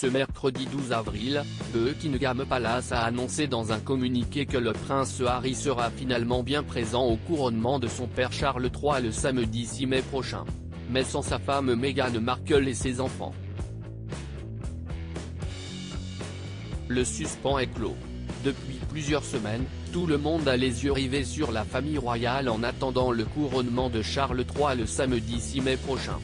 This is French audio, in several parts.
Ce mercredi 12 avril, Buckingham Palace a annoncé dans un communiqué que le prince Harry sera finalement bien présent au couronnement de son père Charles III le samedi 6 mai prochain. Mais sans sa femme Meghan Markle et ses enfants. Le suspens est clos. Depuis plusieurs semaines, tout le monde a les yeux rivés sur la famille royale en attendant le couronnement de Charles III le samedi 6 mai prochain.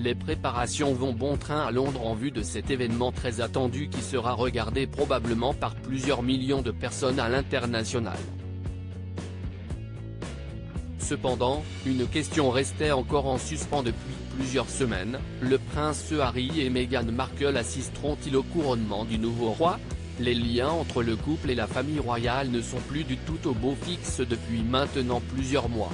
Les préparations vont bon train à Londres en vue de cet événement très attendu qui sera regardé probablement par plusieurs millions de personnes à l'international. Cependant, une question restait encore en suspens depuis plusieurs semaines, le prince Harry et Meghan Markle assisteront-ils au couronnement du nouveau roi? Les liens entre le couple et la famille royale ne sont plus du tout au beau fixe depuis maintenant plusieurs mois.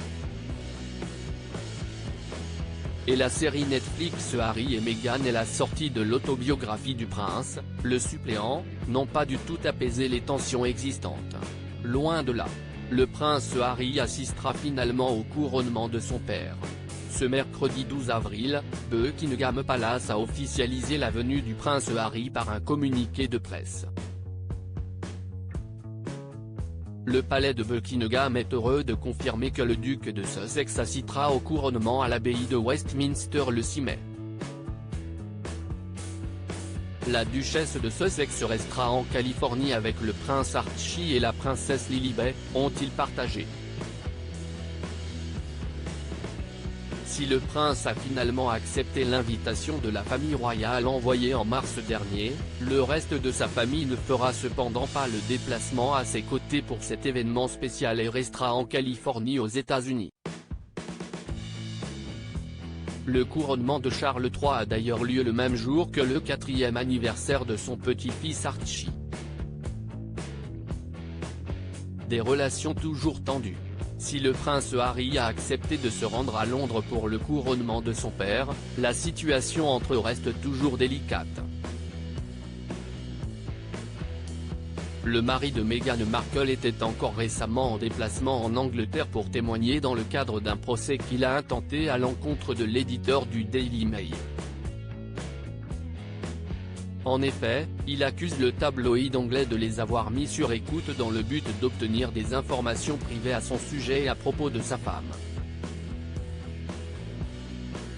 Et la série Netflix Harry et Meghan et la sortie de l'autobiographie du prince, le suppléant, n'ont pas du tout apaisé les tensions existantes. Loin de là. Le prince Harry assistera finalement au couronnement de son père. Ce mercredi 12 avril, Buckingham Palace a officialisé la venue du prince Harry par un communiqué de presse. Le palais de Buckingham est heureux de confirmer que le duc de Sussex assistera au couronnement à l'abbaye de Westminster le 6 mai. La duchesse de Sussex restera en Californie avec le prince Archie et la princesse Lilibet, ont-ils partagé. Si le prince a finalement accepté l'invitation de la famille royale envoyée en mars dernier, le reste de sa famille ne fera cependant pas le déplacement à ses côtés pour cet événement spécial et restera en Californie aux États-Unis. Le couronnement de Charles III a d'ailleurs lieu le même jour que le 4e anniversaire de son petit-fils Archie. Des relations toujours tendues. Si le prince Harry a accepté de se rendre à Londres pour le couronnement de son père, la situation entre eux reste toujours délicate. Le mari de Meghan Markle était encore récemment en déplacement en Angleterre pour témoigner dans le cadre d'un procès qu'il a intenté à l'encontre de l'éditeur du Daily Mail. En effet, il accuse le tabloïd anglais de les avoir mis sur écoute dans le but d'obtenir des informations privées à son sujet et à propos de sa femme.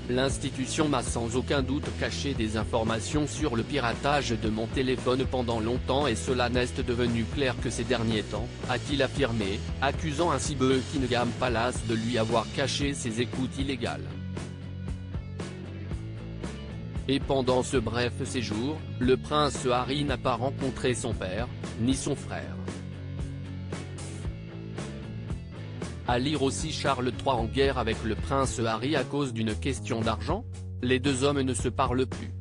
L'institution m'a sans aucun doute caché des informations sur le piratage de mon téléphone pendant longtemps et cela n'est devenu clair que ces derniers temps, a-t-il affirmé, accusant ainsi Buckingham Palace de lui avoir caché ses écoutes illégales. Et pendant ce bref séjour, le prince Harry n'a pas rencontré son père, ni son frère. À lire aussi Charles III en guerre avec le prince Harry à cause d'une question d'argent? Les deux hommes ne se parlent plus.